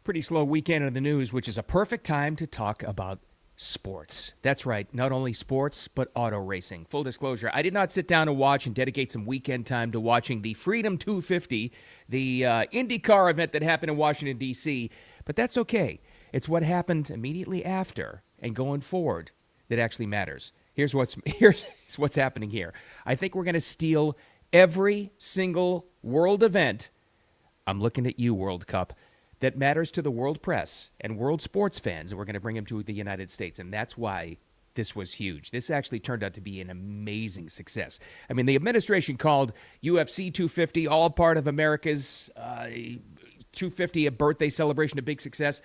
Pretty slow weekend in the news, which is a perfect time to talk about sports. That's right, not only sports, but auto racing. Full disclosure, I did not sit down and watch and dedicate some weekend time to watching the Freedom 250, the IndyCar event that happened in Washington, D.C., but that's okay. It's what happened immediately after and going forward that actually matters. Here's what's happening here. I think we're going to steal every single world event. I'm looking at you, World Cup, that matters to the world press and world sports fans, and we're going to bring them to the United States, and that's why this was huge. This actually turned out to be an amazing success. I mean, the administration called UFC 250 all part of America's 250, a birthday celebration, a big success.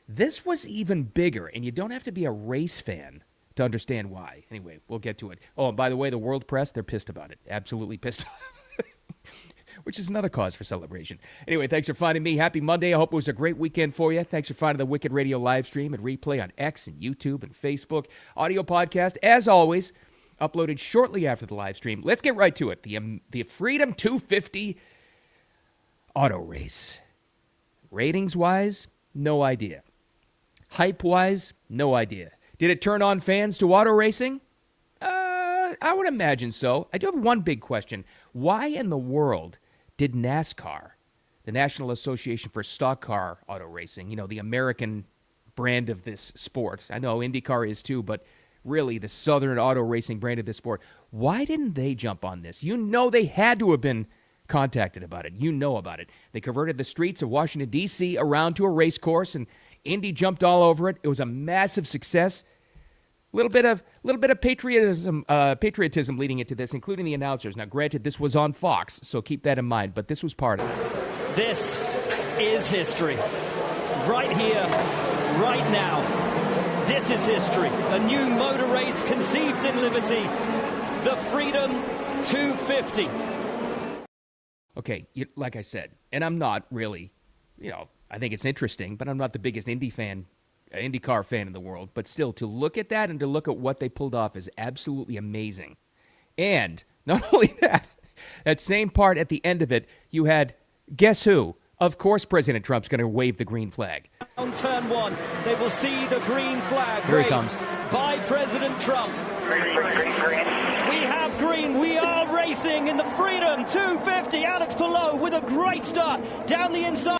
This was even bigger, and you don't have to be a race fan to understand why. Anyway, we'll get to it. Oh, and by the way, the world press, they're pissed about it. Absolutely pissed off. Which is another cause for celebration. Anyway, thanks for finding me. Happy Monday. I hope it was a great weekend for you. Thanks for finding the Wicked Radio live stream and replay on X and YouTube and Facebook. Audio podcast, as always, uploaded shortly after the live stream. Let's get right to it. The Freedom 250 auto race. Ratings-wise, no idea. Hype-wise, no idea. Did it turn on fans to auto racing? I would imagine so. I do have one big question. Why in the world did NASCAR, the National Association for Stock Car Auto Racing, the American brand of this sport, I know IndyCar is too, but really the Southern auto racing brand of this sport, why didn't they jump on this? They had to have been contacted about it. You know about it. They converted the streets of Washington, D.C. around to a race course, and Indy jumped all over it. It was a massive success. Little bit of patriotism leading into this, including the announcers. Now, granted, this was on Fox, so keep that in mind, but this was part of it. This is history. Right here, right now. This is history. A new motor race conceived in liberty. The Freedom 250. Okay, like I said, and I'm not really, I think it's interesting, but I'm not the biggest IndyCar fan in the world, but still, to look at that and to look at what they pulled off is absolutely amazing. And not only that same part at the end of it, you had, guess who? Of course President Trump's going to wave the green flag. On turn one, they will see the green flag. Here he comes. By President Trump. Green. We have green. We are racing in the Freedom 250. Alex Palou with a great start down the inside.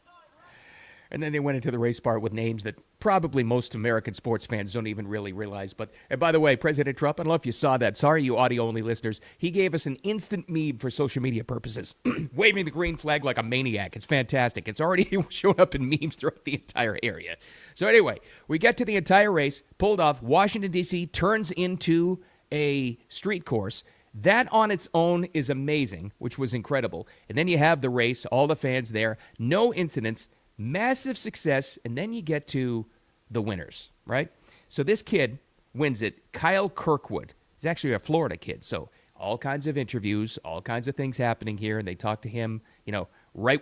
And then they went into the race part with names that probably most American sports fans don't even really realize. But, and by the way, President Trump, I don't know if you saw that. Sorry, you audio-only listeners. He gave us an instant meme for social media purposes, waving the green flag like a maniac. It's fantastic. It's already shown up in memes throughout the entire area. So anyway, we get to the entire race, pulled off. Washington, D.C. turns into a street course. That on its own is amazing, which was incredible. And then you have the race, all the fans there, no incidents. Massive success, and then you get to the winners, right? So this kid wins it, Kyle Kirkwood. He's actually a Florida kid, so all kinds of interviews, all kinds of things happening here, and they talk to him, right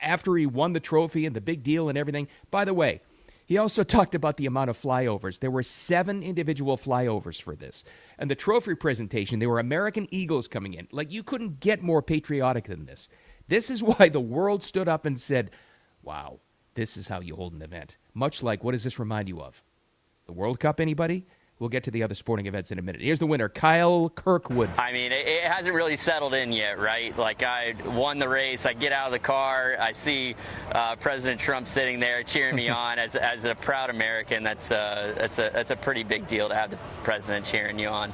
after he won the trophy and the big deal and everything. By the way, he also talked about the amount of flyovers. There were 7 individual flyovers for this. And the trophy presentation, there were American Eagles coming in. Like, you couldn't get more patriotic than this. This is why the world stood up and said, wow, this is how you hold an event. Much like, what does this remind you of? The World Cup, anybody? We'll get to the other sporting events in a minute. Here's the winner, Kyle Kirkwood. I mean, it hasn't really settled in yet, right? Like, I won the race. I get out of the car. I see President Trump sitting there cheering me on. As a proud American, that's a pretty big deal to have the president cheering you on.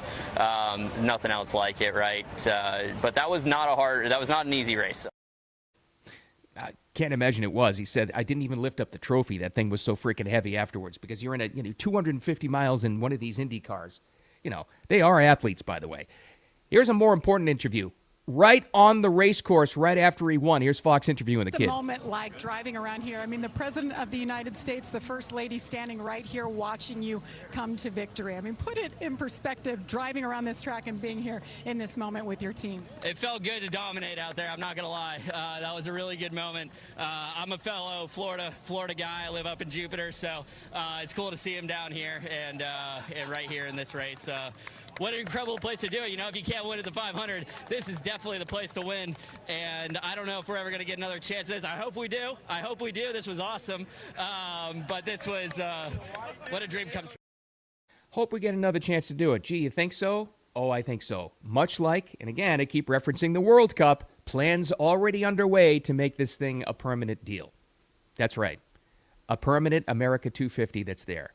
Nothing else like it, right? But that was not an easy race. I can't imagine it was. He said, I didn't even lift up the trophy. That thing was so freaking heavy afterwards because you're in 250 miles in one of these Indy cars. They are athletes, by the way. Here's a more important interview. Right on the race course, right after he won. Here's Fox interviewing the kid. The moment like driving around here. I mean, the President of the United States, the First Lady standing right here watching you come to victory. I mean, put it in perspective, driving around this track and being here in this moment with your team. It felt good to dominate out there, I'm not going to lie. That was a really good moment. I'm a fellow Florida guy. I live up in Jupiter, so it's cool to see him down here and right here in this race. what an incredible place to do it. You know, if you can't win at the 500, this is definitely the place to win. And I don't know if we're ever going to get another chance at this. I hope we do. I hope we do. This was awesome. But this was what a dream come true. Hope we get another chance to do it. Gee, you think so? Oh, I think so. Much like, and again, I keep referencing the World Cup, plans already underway to make this thing a permanent deal. That's right. A permanent America 250 that's there.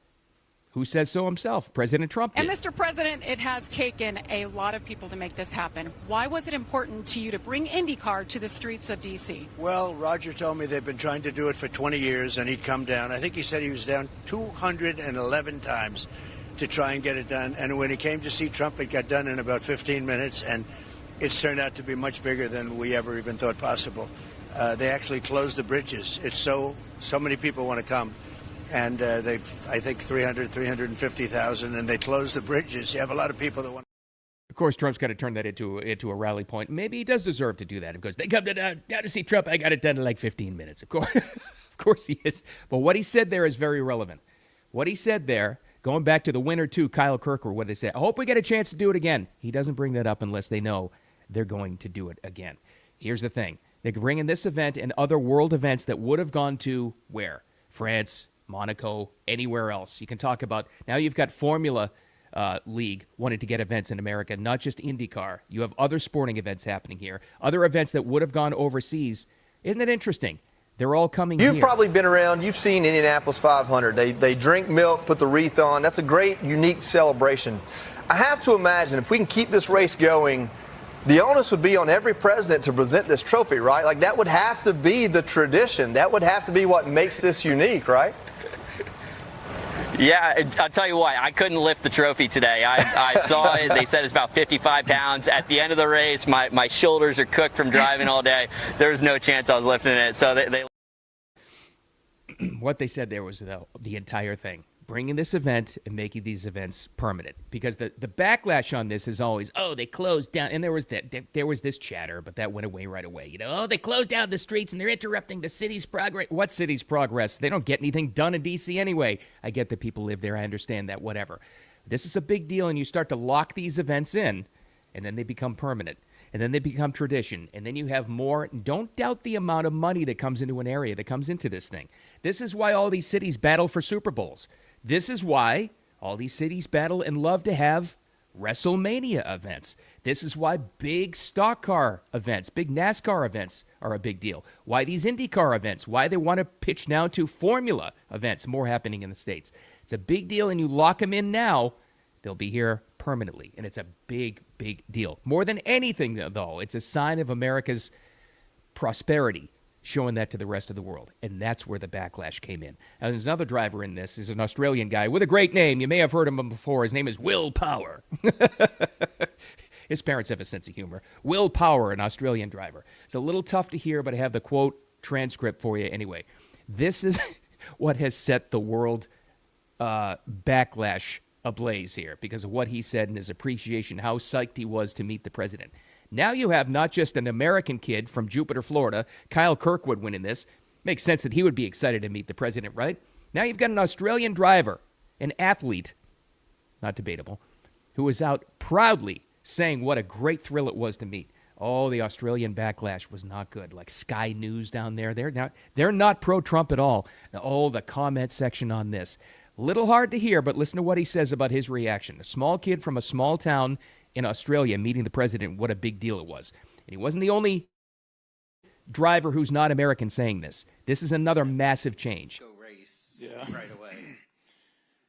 Who says so himself? President Trump did. And Mr. President, it has taken a lot of people to make this happen. Why was it important to you to bring IndyCar to the streets of D.C.? Well, Roger told me they've been trying to do it for 20 years, and he'd come down. I think he said he was down 211 times to try and get it done. And when he came to see Trump, it got done in about 15 minutes, and it's turned out to be much bigger than we ever even thought possible. They actually closed the bridges. It's so many people want to come. And they've, I think, 350,000, and they closed the bridges. You have a lot of people that want. Of course, Trump's got to turn that into a rally point. Maybe he does deserve to do that. Because they come down to see Trump, I got it done in like 15 minutes. Of course, of course he is. But what he said there is very relevant. What he said there, going back to the winner too, Kyle Kirkwood, what they said. I hope we get a chance to do it again. He doesn't bring that up unless they know they're going to do it again. Here's the thing: they could bring in this event and other world events that would have gone to where? France, Monaco, anywhere else. You can talk about, now you've got Formula League wanting to get events in America, not just IndyCar. You have other sporting events happening here, other events that would have gone overseas. Isn't it interesting? They're all coming here. You've probably been around, you've seen Indianapolis 500. They drink milk, put the wreath on. That's a great, unique celebration. I have to imagine if we can keep this race going, the onus would be on every president to present this trophy, right? Like, that would have to be the tradition. That would have to be what makes this unique, right? Yeah, I'll tell you what, I couldn't lift the trophy today. I saw it. They said it's about 55 pounds. At the end of the race, my shoulders are cooked from driving all day. There was no chance I was lifting it. So they what they said there was the entire thing. Bringing this event and making these events permanent. Because the backlash on this is always, oh, they closed down. And there was this chatter, but that went away right away. You know, oh, they closed down the streets and they're interrupting the city's progress. What city's progress? They don't get anything done in D.C. anyway. I get that people live there. I understand that, whatever. This is a big deal, and you start to lock these events in, and then they become permanent. And then they become tradition. And then you have more. Don't doubt the amount of money that comes into an area, that comes into this thing. This is why all these cities battle for Super Bowls. This is why all these cities battle and love to have WrestleMania events. This is why big stock car events, big NASCAR events are a big deal. Why these IndyCar events, why they want to pitch now to Formula events, more happening in the States. It's a big deal, and you lock them in now, they'll be here permanently. And it's a big, big deal. More than anything, though, it's a sign of America's prosperity, showing that to the rest of the world. And that's where the backlash came in. Now, there's another driver in this. He's an Australian guy with a great name. You may have heard of him before. His name is Will Power. His parents have a sense of humor. Will Power, an Australian driver. It's a little tough to hear, but I have the quote transcript for you anyway. This is what has set the world backlash ablaze here because of what he said and his appreciation, how psyched he was to meet the president. Now you have not just an American kid from Jupiter, Florida, Kyle Kirkwood winning this. Makes sense that he would be excited to meet the president, right? Now you've got an Australian driver, an athlete, not debatable, who was out proudly saying what a great thrill it was to meet. Oh, the Australian backlash was not good. Like Sky News down there, they're not pro-Trump at all. Oh, the comment section on this. Little hard to hear, but listen to what he says about his reaction. A small kid from a small town in Australia meeting the president, what a big deal it was. And he wasn't the only driver who's not American saying this. This is another massive change. Go race Yeah. right away.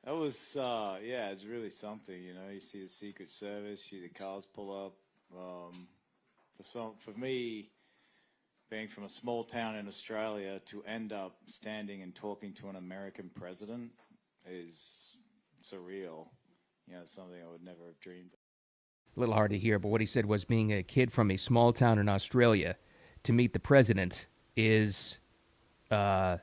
That was, it's really something, you know. You see the Secret Service, you see the cars pull up. For me, being from a small town in Australia, to end up standing and talking to an American president is surreal. You know, it's something I would never have dreamed of. A little hard to hear, but what he said was being a kid from a small town in Australia to meet the president is, and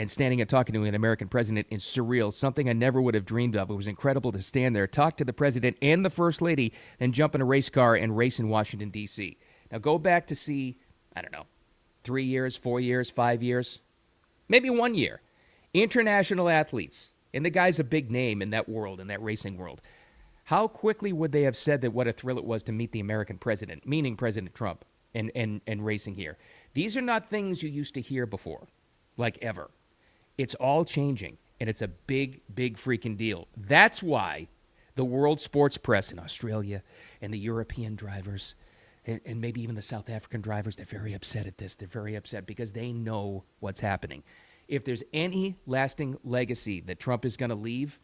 standing and talking to an American president is surreal, something I never would have dreamed of. It was incredible to stand there, talk to the president and the first lady, then jump in a race car and race in Washington, D.C. Now go back to see, 3 years, 4 years, 5 years, maybe 1 year. International athletes, and the guy's a big name in that world, in that racing world. how quickly would they have said that what a thrill it was to meet the American president, meaning President Trump, and racing here? These are not things you used to hear before, like ever. It's all changing, and it's a big, big freaking deal. That's why the world sports press in Australia and the European drivers and maybe even the South African drivers, they're very upset at this. They're very upset because they know what's happening. If there's any lasting legacy that Trump is going to leave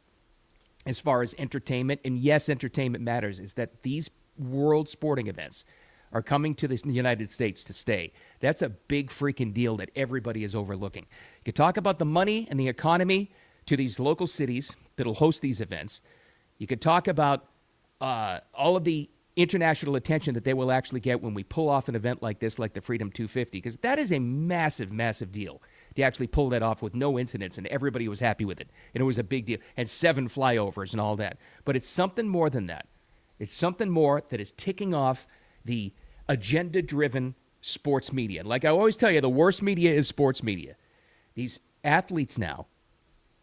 as far as entertainment, and yes, entertainment matters, is that these world sporting events are coming to the United States to stay. That's a big freaking deal that everybody is overlooking. You can talk about the money and the economy to these local cities that'll host these events. You could talk about all of the international attention that they will actually get when we pull off an event like this, like the Freedom 250, because that is a massive, massive deal to actually pull that off with no incidents, and everybody was happy with it. And it was a big deal, and 7 flyovers and all that. But it's something more than that. It's something more that is ticking off the agenda-driven sports media. Like I always tell you, the worst media is sports media. These athletes now,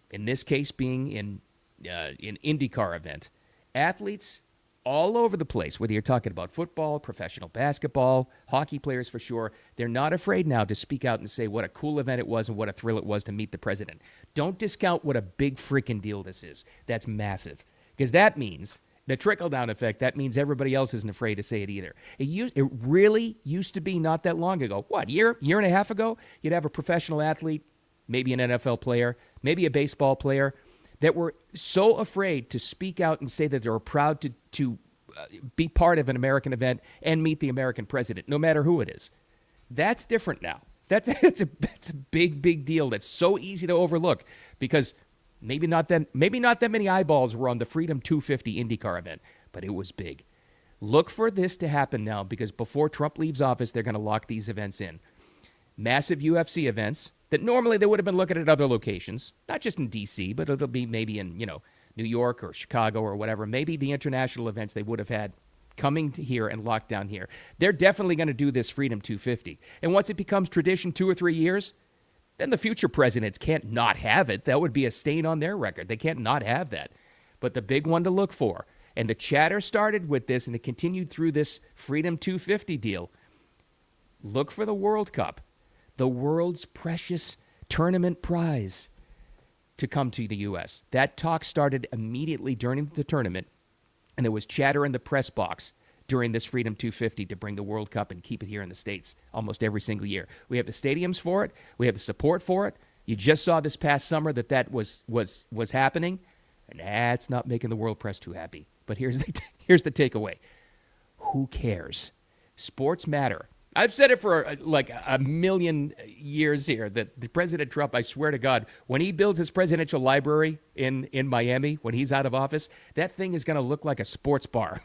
in this case being in IndyCar event, athletes all over the place, whether you're talking about football, professional basketball, hockey players for sure, they're not afraid now to speak out and say what a cool event it was and what a thrill it was to meet the president. Don't discount what a big freaking deal this is. That's massive. Because that means the trickle-down effect, that means everybody else isn't afraid to say it either. It really used to be not that long ago. What, year and a half ago? You'd have a professional athlete, maybe an NFL player, maybe a baseball player, that were so afraid to speak out and say that they were proud to be part of an American event and meet the American president, no matter who it is. That's different now. That's a big, big deal that's so easy to overlook because maybe not that many eyeballs were on the Freedom 250 IndyCar event, but it was big. Look for this to happen now because before Trump leaves office, they're going to lock these events in. Massive UFC events that normally they would have been looking at other locations, not just in D.C., but it'll be maybe in, New York or Chicago or whatever. Maybe the international events they would have had coming to here and locked down here. They're definitely going to do this Freedom 250. And once it becomes tradition 2 or 3 years, then the future presidents can't not have it. That would be a stain on their record. They can't not have that. But the big one to look for, and the chatter started with this and it continued through this Freedom 250 deal, look for the World Cup, the world's precious tournament prize, to come to the U.S. That talk started immediately during the tournament, and there was chatter in the press box during this Freedom 250 to bring the World Cup and keep it here in the States almost every single year. We have the stadiums for it. We have the support for it. You just saw this past summer that was happening, and that's not making the world press too happy. But here's the takeaway. Who cares? Sports matter. I've said it for like a million years here that the President Trump, I swear to God, when he builds his presidential library in Miami, when he's out of office, that thing is going to look like a sports bar.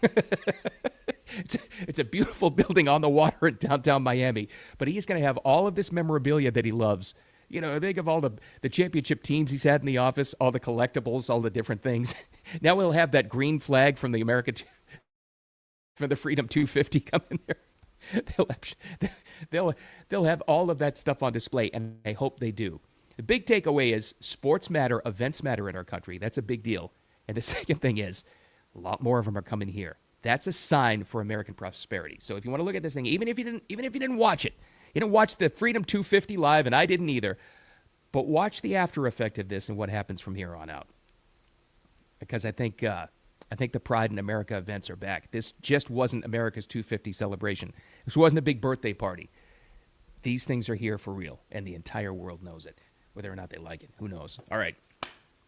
It's a beautiful building on the water in downtown Miami, but he's going to have all of this memorabilia that he loves. Think of all the championship teams he's had in the office, all the collectibles, all the different things. Now we'll have that green flag from the from the Freedom 250 coming there. They'll have all of that stuff on display, and I hope they do. The big takeaway is sports matter, events matter in our country. That's a big deal. And the second thing is a lot more of them are coming here. That's a sign for American prosperity. So if you want to look at this thing, even if you didn't watch it, you didn't watch the Freedom 250 live, and I didn't either, but watch the after effect of this and what happens from here on out. Because I think the Pride in America events are back. This just wasn't America's 250 celebration. This wasn't a big birthday party. These things are here for real, and the entire world knows it. Whether or not they like it, who knows? All right. A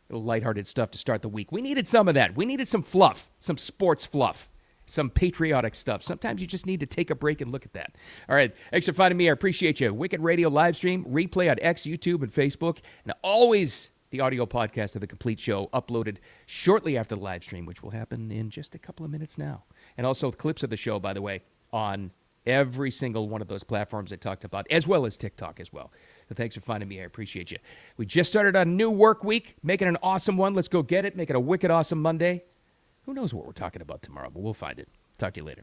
little lighthearted stuff to start the week. We needed some of that. We needed some fluff, some sports fluff, some patriotic stuff. Sometimes you just need to take a break and look at that. All right. Thanks for finding me. I appreciate you. Wicked Radio live stream, replay on X, YouTube, and Facebook. And always the audio podcast of the complete show uploaded shortly after the live stream, which will happen in just a couple of minutes now. And also clips of the show, by the way, on every single one of those platforms I talked about, as well as TikTok as well. So thanks for finding me. I appreciate you. We just started a new work week, making an awesome one. Let's go get it. Make it a wicked awesome Monday. Who knows what we're talking about tomorrow, but we'll find it. Talk to you later.